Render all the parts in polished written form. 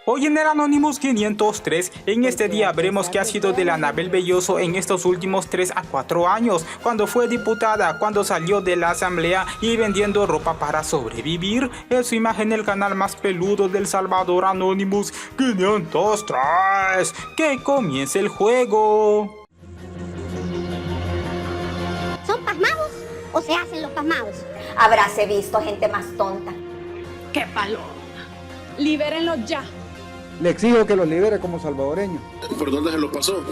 Hoy en el Anonymous 503, en este día veremos qué ha sido de la Anabel Belloso en estos últimos 3 a 4 años, cuando fue diputada, cuando salió de la asamblea y vendiendo ropa para sobrevivir. Es su imagen el canal más peludo del Salvador, Anonymous 503. ¡Que comience el juego! ¿Son pasmados o se hacen los pasmados? Habráse visto gente más tonta. ¡Qué paloma! ¡Libérenlos ya! Le exijo que los libere como salvadoreño. ¿Por dónde se lo pasó?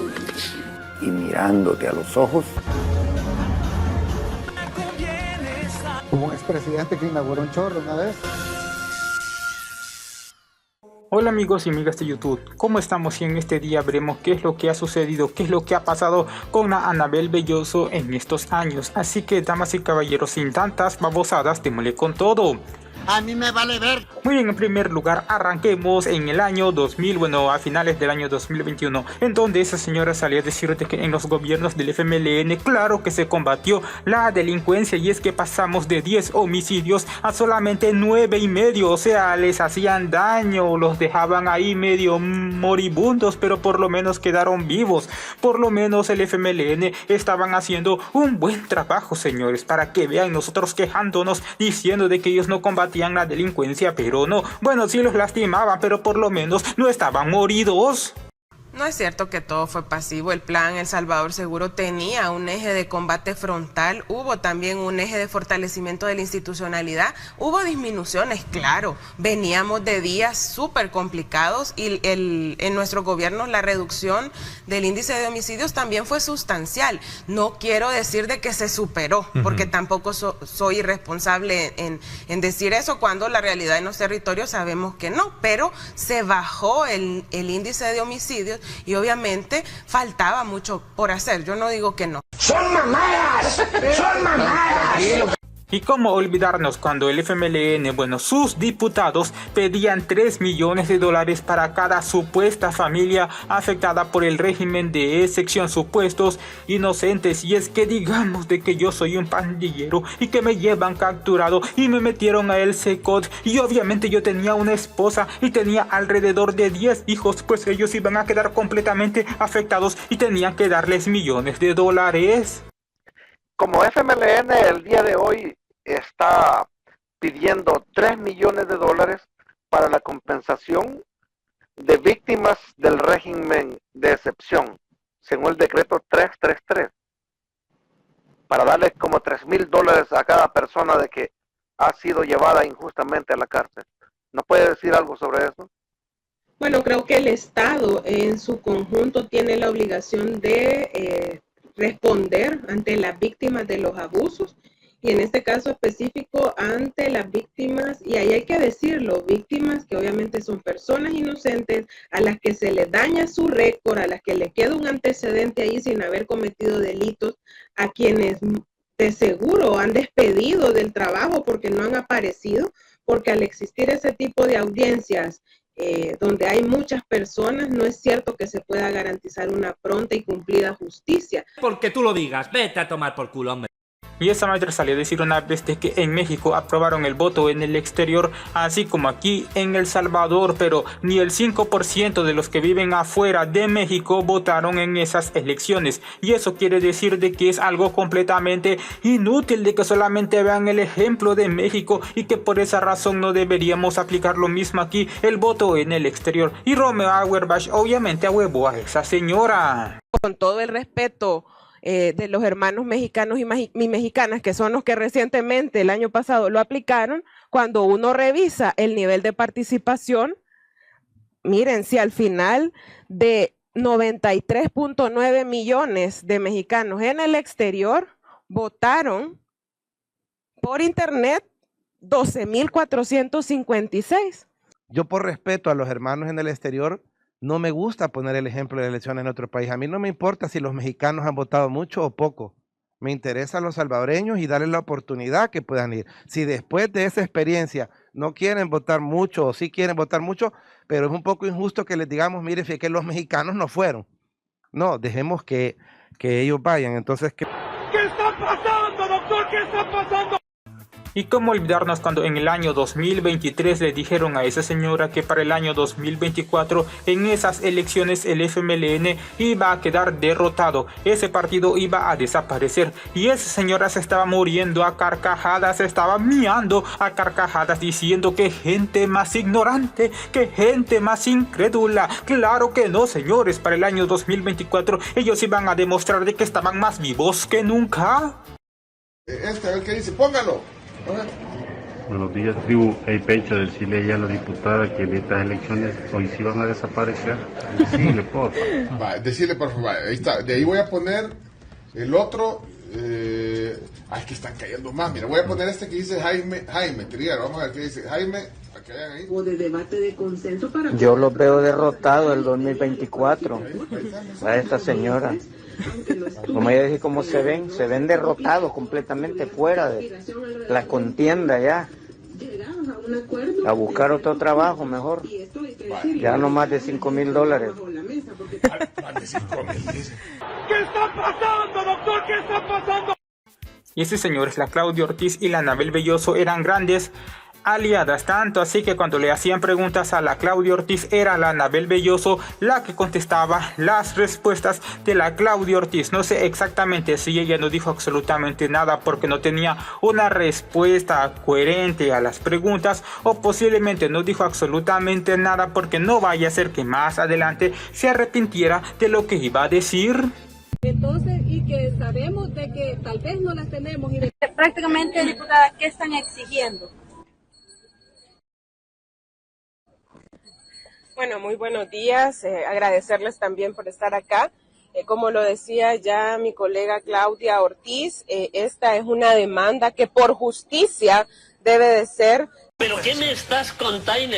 Y mirándote a los ojos. Como un expresidente que inauguró un chorro una vez. Hola amigos y amigas de YouTube, ¿cómo estamos? Y en este día veremos qué es lo que ha sucedido, qué es lo que ha pasado con la Anabel Belloso en estos años. Así que, damas y caballeros, sin tantas babosadas, démosle con todo. A mí me vale ver. Muy bien, en primer lugar, arranquemos en el año 2000, bueno, a finales del año 2021, en donde esa señora salió a decir de que en los gobiernos del FMLN, claro que se combatió la delincuencia, y es que pasamos de 10 homicidios a solamente 9 y medio, o sea, les hacían daño, los dejaban ahí medio moribundos, pero por lo menos quedaron vivos. Por lo menos el FMLN estaban haciendo un buen trabajo, señores, para que vean, nosotros quejándonos, diciendo de que ellos no combatían la delincuencia, pero no, bueno, sí los lastimaban, pero por lo menos no estaban moridos. No es cierto que todo fue pasivo. El plan El Salvador Seguro tenía un eje de combate frontal, hubo también un eje de fortalecimiento de la institucionalidad, hubo disminuciones, claro, veníamos de días súper complicados y en nuestro gobierno la reducción del índice de homicidios también fue sustancial. No quiero decir de que se superó, porque tampoco soy irresponsable en decir eso, cuando la realidad en los territorios sabemos que no, pero se bajó el índice de homicidios. Y obviamente faltaba mucho por hacer, yo no digo que no. ¡Son mamadas! ¡Son mamadas! Y cómo olvidarnos cuando el FMLN, bueno, sus diputados pedían $3 millones para cada supuesta familia afectada por el régimen de excepción, supuestos inocentes. Y es que digamos de que yo soy un pandillero y que me llevan capturado y me metieron a el SECOT, y obviamente yo tenía una esposa y tenía alrededor de 10 hijos, pues ellos iban a quedar completamente afectados y tenían que darles millones de dólares. Como FMLN el día de hoy está pidiendo $3 millones para la compensación de víctimas del régimen de excepción, según el decreto 333, para darle como $3,000 a cada persona de que ha sido llevada injustamente a la cárcel. ¿No puede decir algo sobre eso? Bueno, creo que el Estado en su conjunto tiene la obligación de responder ante las víctimas de los abusos, y en este caso específico ante las víctimas, y ahí hay que decirlo, víctimas que obviamente son personas inocentes, a las que se les daña su récord, a las que le queda un antecedente ahí sin haber cometido delitos, a quienes de seguro han despedido del trabajo porque no han aparecido, porque al existir ese tipo de audiencias donde hay muchas personas, no es cierto que se pueda garantizar una pronta y cumplida justicia. Porque tú lo digas, vete a tomar por culo, hombre. Y esa maestra salió a decir una vez de que en México aprobaron el voto en el exterior, así como aquí en El Salvador, pero ni el 5% de los que viven afuera de México votaron en esas elecciones. Y eso quiere decir de que es algo completamente inútil, de que solamente vean el ejemplo de México y que por esa razón no deberíamos aplicar lo mismo aquí, el voto en el exterior. Y Romeo Auerbach obviamente ahuevó a esa señora. Con todo el respeto de los hermanos mexicanos y mexicanas, que son los que recientemente el año pasado lo aplicaron, cuando uno revisa el nivel de participación, miren, si al final de 93.9 millones de mexicanos en el exterior votaron por internet 12,456. Yo, por respeto a los hermanos en el exterior, no me gusta poner el ejemplo de elecciones en otro país. A mí no me importa si los mexicanos han votado mucho o poco. Me interesan los salvadoreños y darles la oportunidad que puedan ir. Si después de esa experiencia no quieren votar mucho o sí quieren votar mucho, pero es un poco injusto que les digamos, mire, fíjate que los mexicanos no fueron. No, dejemos que ellos vayan. Entonces, ¿Qué está pasando, doctor? ¿Qué está pasando? Y cómo olvidarnos cuando en el año 2023 le dijeron a esa señora que para el año 2024 en esas elecciones el FMLN iba a quedar derrotado, ese partido iba a desaparecer y esa señora se estaba muriendo a carcajadas, se estaba miando a carcajadas diciendo que gente más ignorante, que gente más incrédula. Claro que no, señores, para el año 2024 ellos iban a demostrar de que estaban más vivos que nunca. A ver qué dice, póngalo. Buenos días, tribu. Hey, Pecho, decirle ya a la diputada que en estas elecciones hoy sí van a desaparecer. Decirle, por favor. Va, decirle, por favor. Ahí está. De ahí voy a poner el otro. Ay, que están cayendo más. Mira, voy a poner este que dice Jaime Triguero. Vamos a ver qué dice Jaime. Para que vean ahí. O de debate de consenso para... Yo los veo derrotados el 2024. A esta señora. Como ella dice, cómo se ven derrotados completamente fuera de la contienda ya. A buscar otro trabajo mejor. Ya no más de $5,000. ¿Qué está pasando, doctor? ¿Qué está pasando? Y estos señores, la Claudia Ortiz y la Anabel Belloso, eran grandes aliadas, tanto así que cuando le hacían preguntas a la Claudia Ortiz era la Anabel Belloso la que contestaba las respuestas de la Claudia Ortiz. No sé exactamente si ella no dijo absolutamente nada porque no tenía una respuesta coherente a las preguntas, o posiblemente no dijo absolutamente nada porque no vaya a ser que más adelante se arrepintiera de lo que iba a decir. Entonces, y que sabemos de que tal vez no las tenemos. Y Prácticamente, diputada, ¿qué están exigiendo? Bueno, muy buenos días. Agradecerles también por estar acá. Como lo decía ya mi colega Claudia Ortiz, esta es una demanda que por justicia debe de ser. ¿Pero qué me estás contando?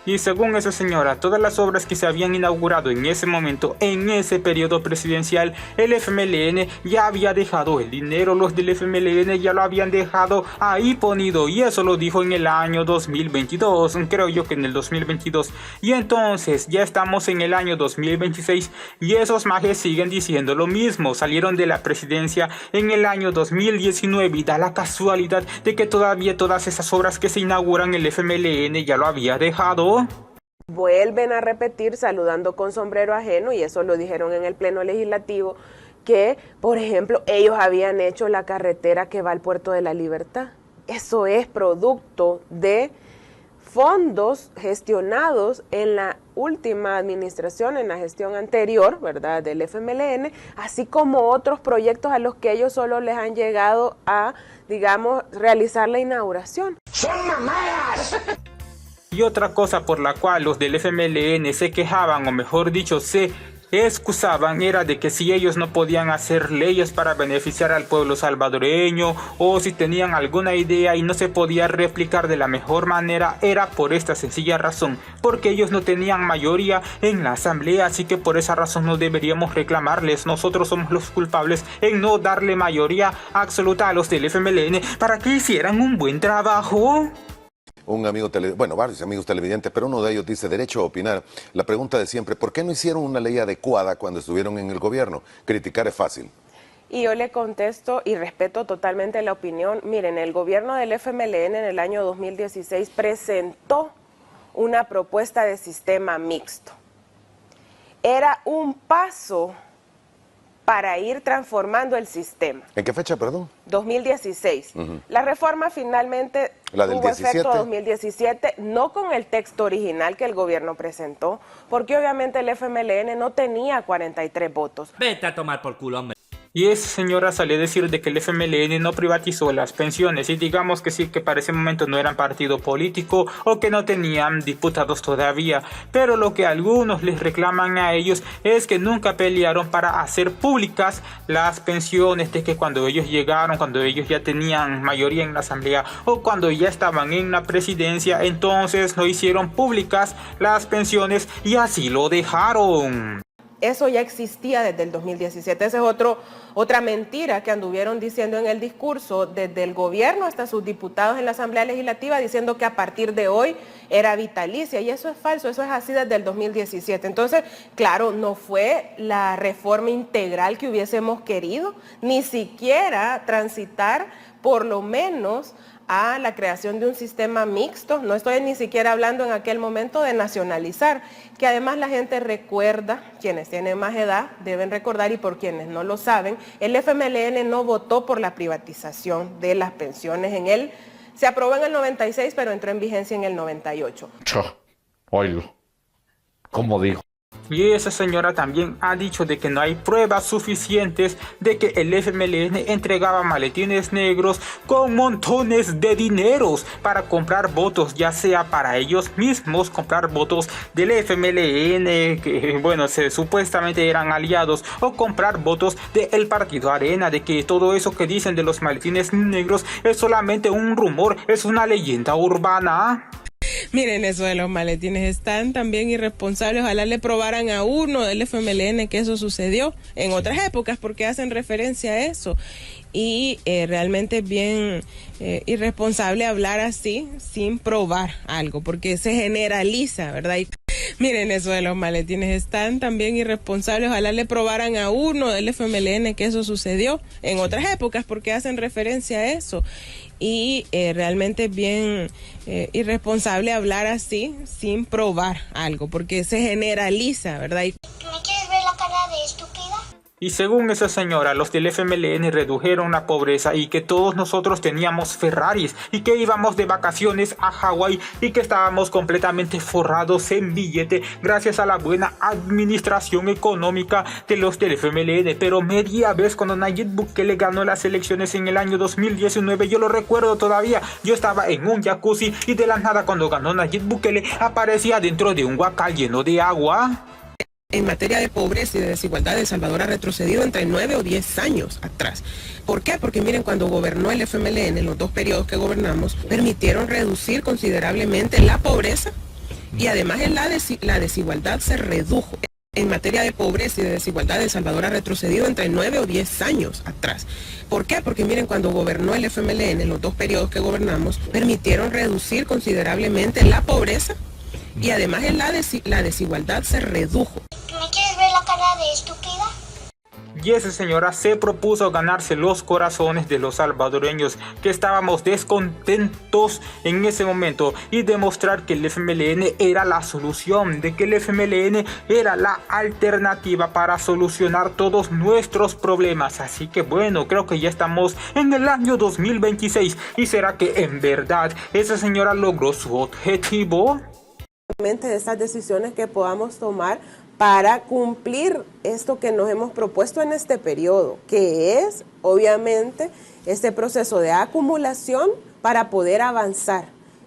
Y según esa señora, todas las obras que se habían inaugurado en ese momento, en ese periodo presidencial, el FMLN ya había dejado el dinero, los del FMLN ya lo habían dejado ahí ponido, y eso lo dijo en el año 2022, creo yo que en el 2022, y entonces ya estamos en el año 2026 y esos majes siguen diciendo lo mismo. Salieron de la presidencia en el año 2019 y da la casualidad de que todavía todas esas obras que se inauguran el FMLN ya lo había dejado. Vuelven a repetir saludando con sombrero ajeno, y eso lo dijeron en el Pleno Legislativo, que, por ejemplo, ellos habían hecho la carretera que va al Puerto de la Libertad. Eso es producto de fondos gestionados en la última administración, en la gestión anterior, ¿verdad?, del FMLN, así como otros proyectos a los que ellos solo les han llegado a, digamos, realizar la inauguración. ¡Son mamadas! Y otra cosa por la cual los del FMLN se quejaban, o mejor dicho, se excusaban, era de que si ellos no podían hacer leyes para beneficiar al pueblo salvadoreño, o si tenían alguna idea y no se podía replicar de la mejor manera, era por esta sencilla razón, porque ellos no tenían mayoría en la asamblea, así que por esa razón no deberíamos reclamarles. Nosotros somos los culpables en no darle mayoría absoluta a los del FMLN para que hicieran un buen trabajo. Un amigo, varios amigos televidentes, pero uno de ellos dice: derecho a opinar. La pregunta de siempre: ¿por qué no hicieron una ley adecuada cuando estuvieron en el gobierno? Criticar es fácil. Y yo le contesto y respeto totalmente la opinión. Miren, el gobierno del FMLN en el año 2016 presentó una propuesta de sistema mixto. Era un paso para ir transformando el sistema. ¿En qué fecha, perdón? 2016. La reforma finalmente tuvo efecto 2017, no con el texto original que el gobierno presentó, porque obviamente el FMLN no tenía 43 votos. Vete a tomar por culo, hombre. Y esa señora salió a decir de que el FMLN no privatizó las pensiones, y digamos que sí, que para ese momento no eran partido político o que no tenían diputados todavía, pero lo que algunos les reclaman a ellos es que nunca pelearon para hacer públicas las pensiones, de que cuando ellos llegaron, cuando ellos ya tenían mayoría en la asamblea o cuando ya estaban en la presidencia, entonces no hicieron públicas las pensiones y así lo dejaron. Eso ya existía desde el 2017. Esa es otra mentira que anduvieron diciendo en el discurso desde el gobierno hasta sus diputados en la Asamblea Legislativa, diciendo que a partir de hoy era vitalicia, y eso es falso, eso es así desde el 2017. Entonces, claro, no fue la reforma integral que hubiésemos querido, ni siquiera transitar por lo menos a la creación de un sistema mixto. No estoy ni siquiera hablando en aquel momento de nacionalizar, que además la gente recuerda, quienes tienen más edad deben recordar, y por quienes no lo saben, el FMLN no votó por la privatización de las pensiones. Se aprobó en el 96, pero entró en vigencia en el 98. Oílo, como dijo. Y esa señora también ha dicho de que no hay pruebas suficientes de que el FMLN entregaba maletines negros con montones de dineros para comprar votos, ya sea para ellos mismos, comprar votos del FMLN, que bueno, supuestamente eran aliados, o comprar votos del partido Arena, de que todo eso que dicen de los maletines negros es solamente un rumor, es una leyenda urbana. Miren, eso de los maletines están también irresponsables. Ojalá le probaran a uno del FMLN que eso sucedió en otras épocas, porque hacen referencia a eso. Y realmente es bien irresponsable hablar así sin probar algo, porque se generaliza, ¿verdad? Miren, eso de los maletines están también irresponsables. Ojalá le probaran a uno del FMLN que eso sucedió en otras épocas, porque hacen referencia a eso. Y realmente es bien irresponsable hablar así sin probar algo, porque se generaliza, ¿verdad? ¿Me quieres ver la cara de estúpida? Y según esa señora, los del FMLN redujeron la pobreza y que todos nosotros teníamos Ferraris y que íbamos de vacaciones a Hawái y que estábamos completamente forrados en billete gracias a la buena administración económica de los del FMLN. Pero media vez cuando Nayib Bukele ganó las elecciones en el año 2019, yo lo recuerdo todavía, yo estaba en un jacuzzi y de la nada cuando ganó Nayib Bukele aparecía dentro de un huacal lleno de agua. En materia de pobreza y de desigualdad, El Salvador ha retrocedido entre 9 o 10 años atrás. ¿Por qué? Porque miren, cuando gobernó el FMLN, en los 2 periodos que gobernamos, permitieron reducir considerablemente la pobreza y además la desigualdad se redujo. En materia de pobreza y de desigualdad, El Salvador ha retrocedido entre 9 o 10 años atrás. ¿Por qué? Porque miren, cuando gobernó el FMLN, en los 2 periodos que gobernamos, permitieron reducir considerablemente la pobreza y además la desigualdad se redujo. ¿Me quieres ver la cara de estúpida? Y esa señora se propuso ganarse los corazones de los salvadoreños que estábamos descontentos en ese momento y demostrar que el FMLN era la solución, de que el FMLN era la alternativa para solucionar todos nuestros problemas. Así que bueno, creo que ya estamos en el año 2026 y será que en verdad esa señora logró su objetivo. De estas decisiones que podamos tomar para cumplir esto que nos hemos propuesto en este periodo, que es obviamente este proceso de acumulación para poder avanzar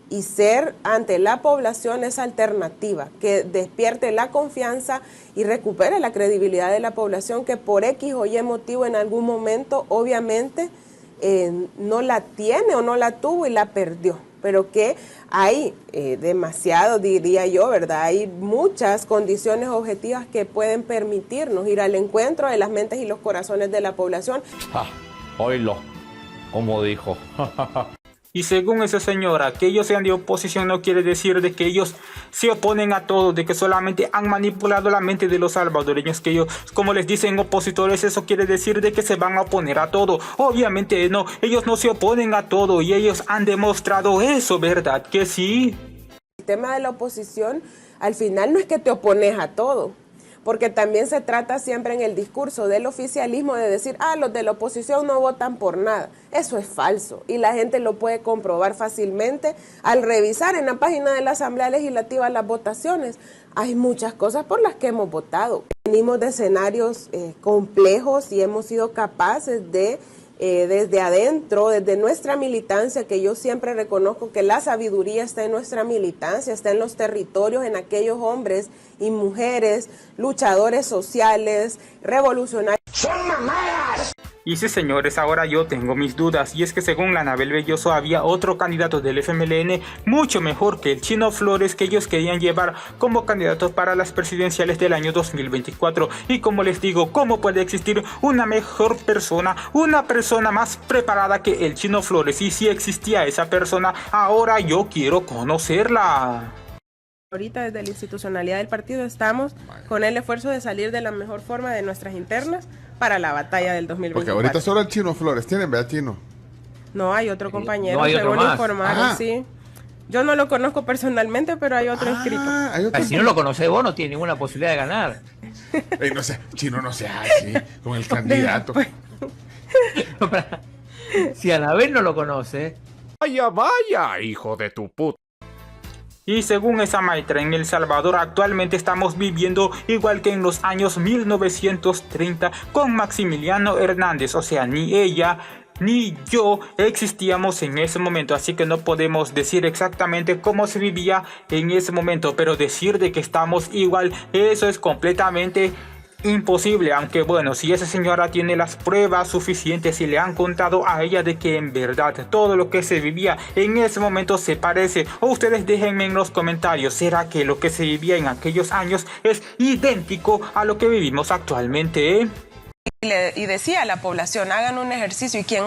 y ser ante la población esa alternativa que despierte la confianza y recupere la credibilidad de la población que por X o Y motivo en algún momento obviamente no la tiene o no la tuvo y la perdió. Pero que hay demasiado, diría yo, ¿verdad? Hay muchas condiciones objetivas que pueden permitirnos ir al encuentro de las mentes y los corazones de la población. Oílo, como dijo. Y según esa señora, que ellos sean de oposición no quiere decir de que ellos se oponen a todo, de que solamente han manipulado la mente de los salvadoreños, que ellos, como les dicen opositores, eso quiere decir de que se van a oponer a todo. Obviamente no, ellos no se oponen a todo y ellos han demostrado eso, ¿verdad? Que sí. El tema de la oposición, al final no es que te opones a todo, porque también se trata siempre en el discurso del oficialismo de decir, los de la oposición no votan por nada. Eso es falso y la gente lo puede comprobar fácilmente al revisar en la página de la Asamblea Legislativa las votaciones. Hay muchas cosas por las que hemos votado. Venimos de escenarios complejos y hemos sido capaces de desde adentro, desde nuestra militancia, que yo siempre reconozco que la sabiduría está en nuestra militancia, está en los territorios, en aquellos hombres y mujeres, luchadores sociales, revolucionarios. ¡Son mamadas! Y sí, señores, ahora yo tengo mis dudas, y es que según la Anabel Belloso había otro candidato del FMLN mucho mejor que el Chino Flores, que ellos querían llevar como candidato para las presidenciales del año 2024. Y como les digo, ¿cómo puede existir una mejor persona, una persona más preparada que el Chino Flores? Y si existía esa persona, ahora yo quiero conocerla. Ahorita desde la institucionalidad del partido estamos con el esfuerzo de salir de la mejor forma de nuestras internas para la batalla del 2024. Porque ahorita solo el Chino Flores tienen, vea, Chino. No, hay otro compañero, no hay otro según más. informaron, sí. Yo no lo conozco personalmente, pero hay otro inscrito. Hay otro Si no lo conoces vos, no tiene ninguna posibilidad de ganar. Ey, no sé, Chino, no seas así con el candidato. Si Anabel no lo conoce. Vaya, vaya, hijo de tu puta. Y según esa maestra, en El Salvador actualmente estamos viviendo igual que en los años 1930 con Maximiliano Hernández. O sea, ni ella ni yo existíamos en ese momento, así que no podemos decir exactamente cómo se vivía en ese momento, pero decir de que estamos igual, eso es completamente imposible. Aunque bueno, si esa señora tiene las pruebas suficientes y le han contado a ella de que en verdad todo lo que se vivía en ese momento se parece, o ustedes déjenme en los comentarios, ¿será que lo que se vivía en aquellos años es idéntico a lo que vivimos actualmente? Y decía a la población, hagan un ejercicio, y quien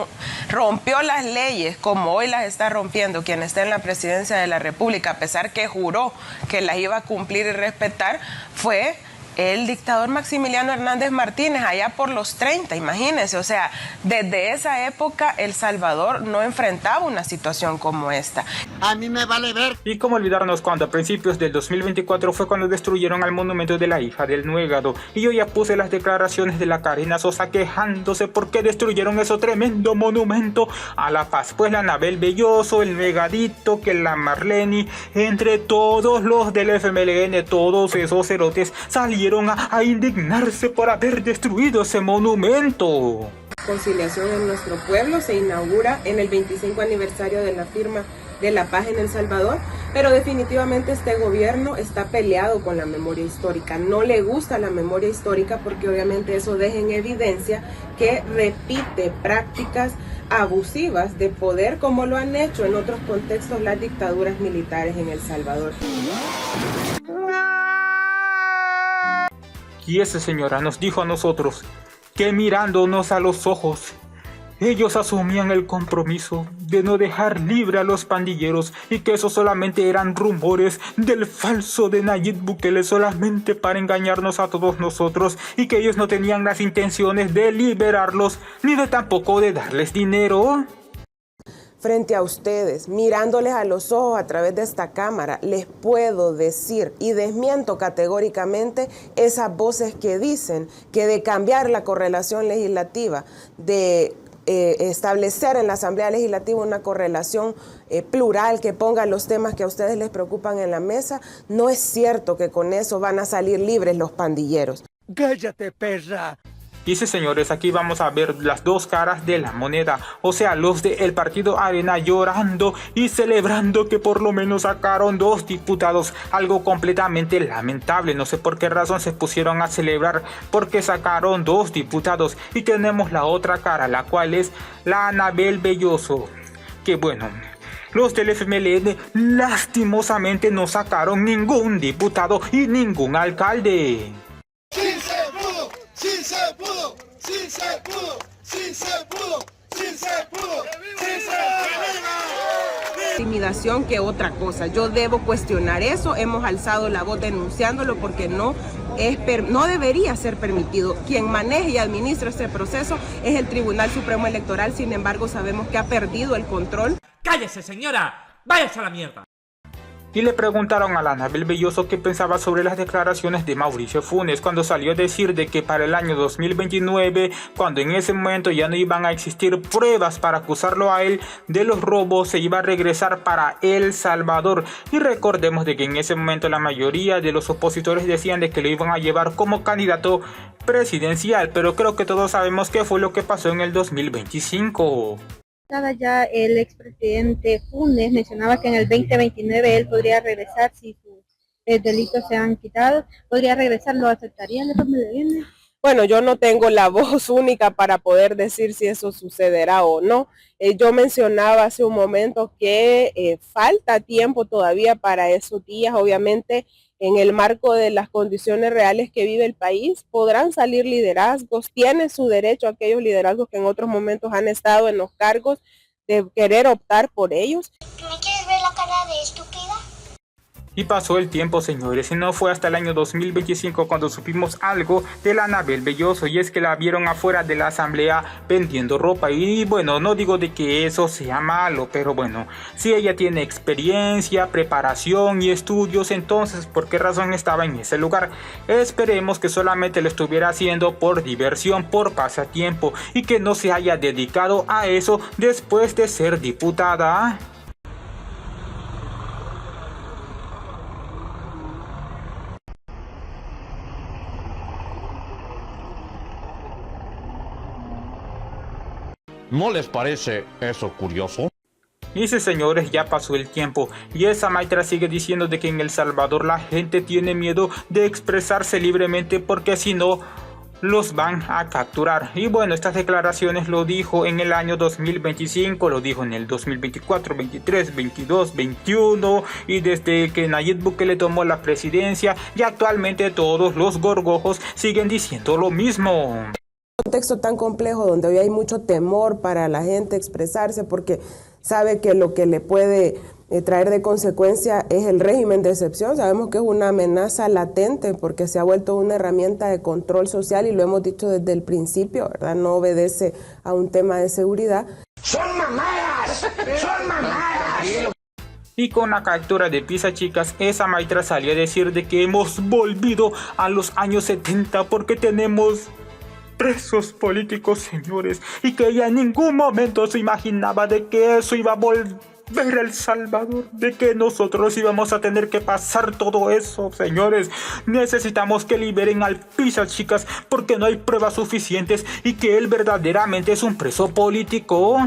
rompió las leyes como hoy las está rompiendo, quien está en la presidencia de la República, a pesar que juró que las iba a cumplir y respetar, fue el dictador Maximiliano Hernández Martínez, allá por los 30, imagínense. O sea, desde esa época El Salvador no enfrentaba una situación como esta. A mí me vale ver. Y cómo olvidarnos cuando a principios del 2024 fue cuando destruyeron al monumento de la hija del Nuegado. Y yo ya puse las declaraciones de la Karina Sosa quejándose porque destruyeron ese tremendo monumento a la paz. Pues la Anabel Belloso, el Nuegadito, que la Marleni, entre todos los del FMLN, todos esos cerotes salieron a indignarse por haber destruido ese monumento. Conciliación en nuestro pueblo se inaugura en el 25 aniversario de la firma de la paz en El Salvador, pero definitivamente este gobierno está peleado con la memoria histórica, no le gusta la memoria histórica porque obviamente eso deja en evidencia que repite prácticas abusivas de poder como lo han hecho en otros contextos las dictaduras militares en El Salvador. Y esa señora nos dijo a nosotros que mirándonos a los ojos, ellos asumían el compromiso de no dejar libre a los pandilleros y que eso solamente eran rumores del falso de Nayib Bukele solamente para engañarnos a todos nosotros y que ellos no tenían las intenciones de liberarlos ni de tampoco de darles dinero. Frente a ustedes, mirándoles a los ojos a través de esta cámara, les puedo decir y desmiento categóricamente esas voces que dicen que de cambiar la correlación legislativa, de establecer en la Asamblea Legislativa una correlación plural que ponga los temas que a ustedes les preocupan en la mesa, no es cierto que con eso van a salir libres los pandilleros. ¡Cállate, perra! Dice, señores, aquí vamos a ver las dos caras de la moneda, o sea, los del partido Arena llorando y celebrando que por lo menos sacaron 2 diputados, algo completamente lamentable. No sé por qué razón se pusieron a celebrar porque sacaron 2 diputados, y tenemos la otra cara, la cual es la Anabel Belloso, que bueno, los del FMLN lastimosamente no sacaron ningún diputado y ningún alcalde. ¡Sí se pudo! ¡Sí se pudo! ¡Sí se pudo! ¡Sí se pudo! ¡Sí se pudo! ¡Sí se pudo! Intimidación que otra cosa. Yo debo cuestionar eso. Hemos alzado la voz denunciándolo porque no debería ser permitido. Quien maneja y administra este proceso es el Tribunal Supremo Electoral. Sin embargo, sabemos que ha perdido el control. ¡Cállese, señora! ¡Váyase a la mierda! Y le preguntaron a la Anabel Belloso qué pensaba sobre las declaraciones de Mauricio Funes cuando salió a decir de que para el año 2029, cuando en ese momento ya no iban a existir pruebas para acusarlo a él de los robos, se iba a regresar para El Salvador. Y recordemos de que en ese momento la mayoría de los opositores decían de que lo iban a llevar como candidato presidencial, pero creo que todos sabemos qué fue lo que pasó en el 2025. Ya el expresidente Funes mencionaba que en el 2029 él podría regresar si sus delitos se han quitado, podría regresar. ¿Lo aceptarían de FMLN? Bueno, yo no tengo la voz única para poder decir si eso sucederá o no. Yo mencionaba hace un momento que falta tiempo todavía para esos días. Obviamente, en el marco de las condiciones reales que vive el país, podrán salir liderazgos. Tiene su derecho a aquellos liderazgos que en otros momentos han estado en los cargos de querer optar por ellos. ¿Me quieres ver la cara de estúpida? Y pasó el tiempo, señores, y no fue hasta el año 2025 cuando supimos algo de la Anabel Belloso, y es que la vieron afuera de la asamblea vendiendo ropa. Y bueno, no digo de que eso sea malo, pero bueno, si ella tiene experiencia, preparación y estudios, entonces ¿por qué razón estaba en ese lugar? Esperemos que solamente lo estuviera haciendo por diversión, por pasatiempo, y que no se haya dedicado a eso después de ser diputada. ¿No les parece eso curioso? Y sí, señores, ya pasó el tiempo y esa maestra sigue diciendo de que en El Salvador la gente tiene miedo de expresarse libremente porque si no los van a capturar. Y bueno, estas declaraciones lo dijo en el año 2025, lo dijo en el 2024, 23, 22, 21 y desde que Nayib Bukele tomó la presidencia, y actualmente todos los gorgojos siguen diciendo lo mismo. Un contexto tan complejo donde hoy hay mucho temor para la gente expresarse porque sabe que lo que le puede traer de consecuencia es el régimen de excepción. Sabemos que es una amenaza latente porque se ha vuelto una herramienta de control social y lo hemos dicho desde el principio, ¿verdad? No obedece a un tema de seguridad. ¡Son mamadas! ¡Son mamadas! Y con la captura de Pisa, chicas, esa maestra salió a decir de que hemos volvido a los años 70 porque tenemos presos políticos, señores, y que ella en ningún momento se imaginaba de que eso iba a volver a El Salvador, de que nosotros íbamos a tener que pasar todo eso, señores. Necesitamos que liberen al Pisa, chicas, porque no hay pruebas suficientes y que él verdaderamente es un preso político.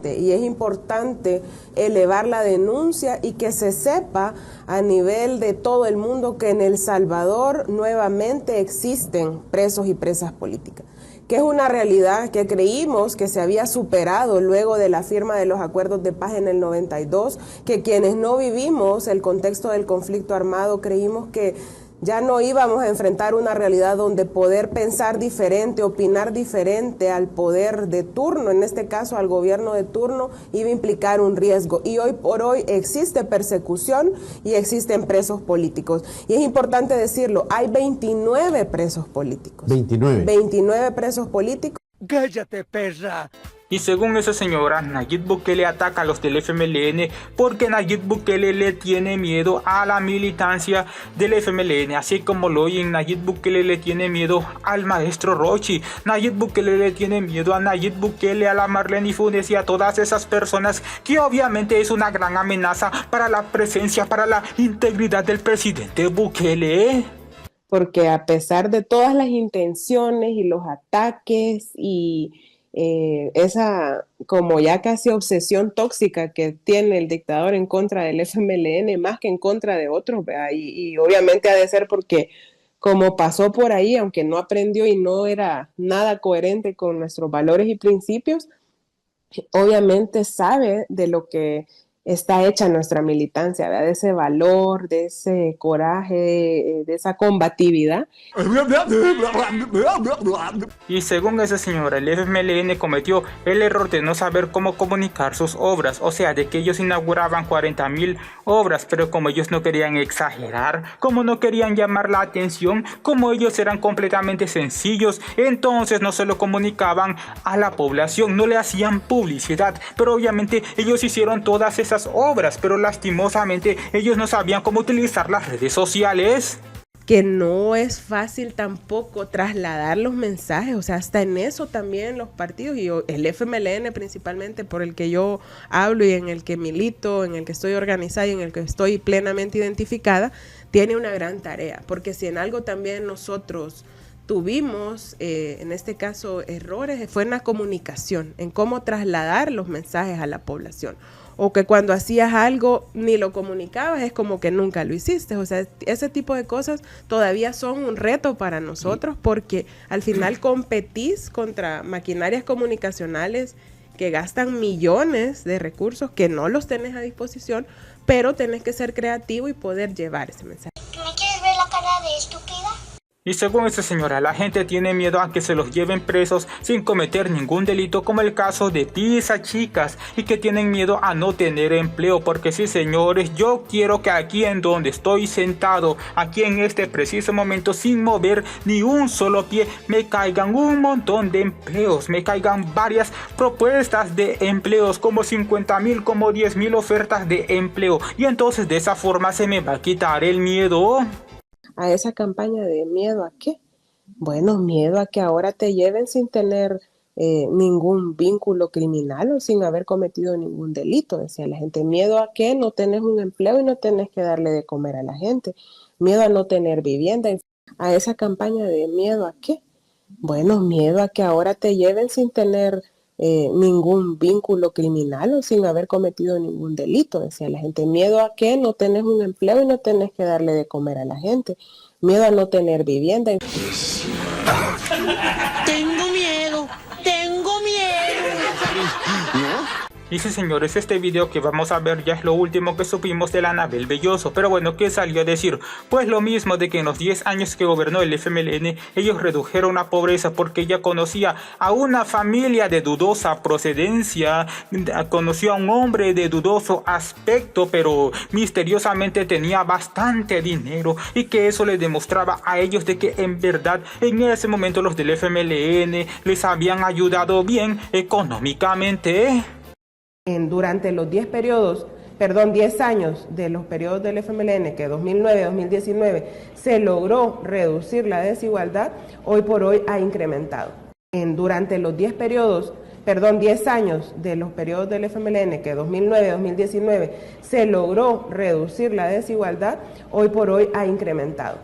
Y es importante elevar la denuncia y que se sepa a nivel de todo el mundo que en El Salvador nuevamente existen presos y presas políticas, que es una realidad que creímos que se había superado luego de la firma de los acuerdos de paz en el 92, que quienes no vivimos el contexto del conflicto armado creímos que ya no íbamos a enfrentar una realidad donde poder pensar diferente, opinar diferente al poder de turno, en este caso al gobierno de turno, iba a implicar un riesgo. Y hoy por hoy existe persecución y existen presos políticos. Y es importante decirlo, hay 29 presos políticos. 29 presos políticos. ¡Cállate, perra! Y según esa señora, Nayib Bukele ataca a los del FMLN porque Nayib Bukele le tiene miedo a la militancia del FMLN, así como lo oyen. Nayib Bukele le tiene miedo al maestro Rochi, Nayib Bukele le tiene miedo a Nayib Bukele, a la Marlene Funes y a todas esas personas que obviamente es una gran amenaza para la presencia, para la integridad del presidente Bukele. Porque a pesar de todas las intenciones y los ataques y esa como ya casi obsesión tóxica que tiene el dictador en contra del FMLN más que en contra de otros, y obviamente ha de ser porque como pasó por ahí, aunque no aprendió y no era nada coherente con nuestros valores y principios, obviamente sabe de lo que está hecha nuestra militancia, ¿verdad? De ese valor, de ese coraje, de esa combatividad. Y según esa señora, el FMLN cometió el error de no saber cómo comunicar sus obras, o sea, de que ellos inauguraban 40,000 obras, pero como ellos no querían exagerar, como no querían llamar la atención, como ellos eran completamente sencillos, entonces no se lo comunicaban a la población, no le hacían publicidad, pero obviamente ellos hicieron todas esas obras, pero lastimosamente ellos no sabían cómo utilizar las redes sociales. Que no es fácil tampoco trasladar los mensajes, o sea, hasta en eso también los partidos y el FMLN principalmente por el que yo hablo y en el que milito, en el que estoy organizada y en el que estoy plenamente identificada, tiene una gran tarea, porque si en algo también nosotros tuvimos, en este caso, errores, fue en la comunicación, en cómo trasladar los mensajes a la población. O que cuando hacías algo ni lo comunicabas, es como que nunca lo hiciste. O sea, ese tipo de cosas todavía son un reto para nosotros porque al final competís contra maquinarias comunicacionales que gastan millones de recursos que no los tenés a disposición, pero tenés que ser creativo y poder llevar ese mensaje. ¿Me quieres ver la cara de estúpida? Y según esta señora, la gente tiene miedo a que se los lleven presos sin cometer ningún delito, como el caso de Pisa Chicas, y que tienen miedo a no tener empleo. Porque sí, señores, yo quiero que aquí en donde estoy sentado, aquí en este preciso momento, sin mover ni un solo pie, me caigan un montón de empleos, me caigan varias propuestas de empleos, como 50,000, como 10,000 ofertas de empleo, y entonces de esa forma se me va a quitar el miedo. A esa campaña de miedo a qué? Bueno, miedo a que ahora te lleven sin tener ningún vínculo criminal o sin haber cometido ningún delito, decía la gente. Miedo a que no tenés un empleo y no tenés que darle de comer a la gente. Miedo a no tener vivienda. A esa campaña de miedo a qué? Bueno, miedo a que ahora te lleven sin tener ningún vínculo criminal o sin haber cometido ningún delito, decía la gente. Miedo a que no tenés un empleo y no tenés que darle de comer a la gente. Miedo a no tener vivienda. Tengo miedo. Y sí, señores, este video que vamos a ver ya es lo último que supimos de la Anabel Belloso. Pero bueno, ¿qué salió a decir? Pues lo mismo, de que en los 10 años que gobernó el FMLN, ellos redujeron la pobreza porque ella conocía a una familia de dudosa procedencia, conoció a un hombre de dudoso aspecto, pero misteriosamente tenía bastante dinero, y que eso les demostraba a ellos de que en verdad en ese momento los del FMLN les habían ayudado bien económicamente. Durante los 10 años de los periodos del FMLN, que 2009-2019 se logró reducir la desigualdad, hoy por hoy ha incrementado. Durante los 10 años de los periodos del FMLN, que 2009-2019 se logró reducir la desigualdad, hoy por hoy ha incrementado.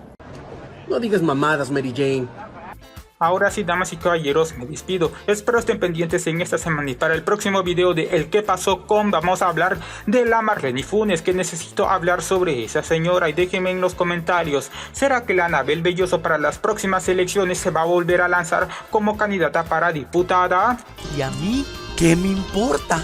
No digas mamadas, Mary Jane. Ahora sí, damas y caballeros, me despido. Espero estén pendientes en esta semana, y para el próximo video de El que pasó con, vamos a hablar de la Marlene Funes, que necesito hablar sobre esa señora, y déjenme en los comentarios, ¿será que la Anabel Belloso para las próximas elecciones se va a volver a lanzar como candidata para diputada? ¿Y a mí qué me importa?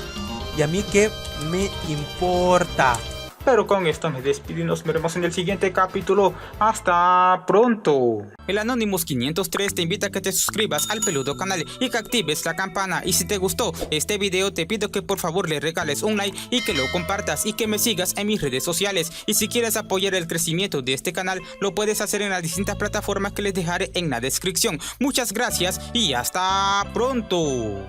¿Y a mí qué me importa? Pero con esto me despido y nos veremos en el siguiente capítulo. ¡Hasta pronto! El Anonymous 503 te invita a que te suscribas al peludo canal y que actives la campana. Y si te gustó este video, te pido que por favor le regales un like y que lo compartas, y que me sigas en mis redes sociales. Y si quieres apoyar el crecimiento de este canal, lo puedes hacer en las distintas plataformas que les dejaré en la descripción. Muchas gracias y hasta pronto.